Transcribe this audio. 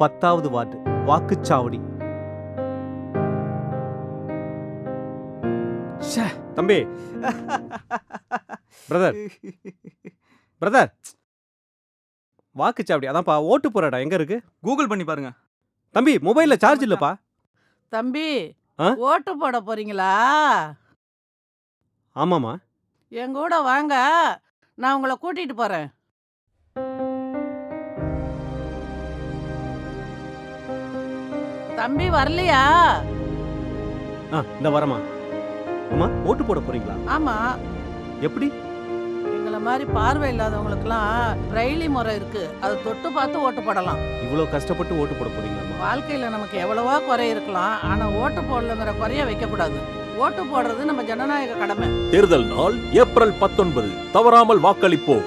10வது வார்டு வாக்குச்சாவடி. தம்பி பிரதர் பிரதர் வாக்குச்சாவடி அதான்ப்பா. ஓட்டு போற இடம் எங்க இருக்கு? கூகுள் பண்ணி பாருங்க. தம்பி மொபைல்ல சார்ஜ் இல்லப்பா. தம்பி ஆ? ஓட்டு போட போறீங்களா? ஆமாமா. என் கூட வாங்க, நான் உங்களை கூட்டிட்டு போறேன். தம்பி வரலையா? இந்த வரமா. அம்மா ஓட்டு போட போறீங்களா? ஆமா, எப்படி? எங்களை மாதிரி பார்வை இல்லாதவங்களுக்குலாம் பிரெய்லி முறை இருக்கு. அதை தொட்டு பார்த்து ஓட்டு போடலாம். இவ்வளோ கஷ்டப்பட்டு ஓட்டு போட போறீங்களாம்மா? வாழ்க்கையில நமக்கு எவ்வளவோ குறை இருக்கலாம், ஆனா ஓட்டு போடலங்கிற குறைய வைக்கக்கூடாது. ஓட்டு போடுறது நம்ம ஜனநாயக கடமை. தேர்தல் நாள் ஏப்ரல் 19. தவறாமல் வாக்களிப்போம்.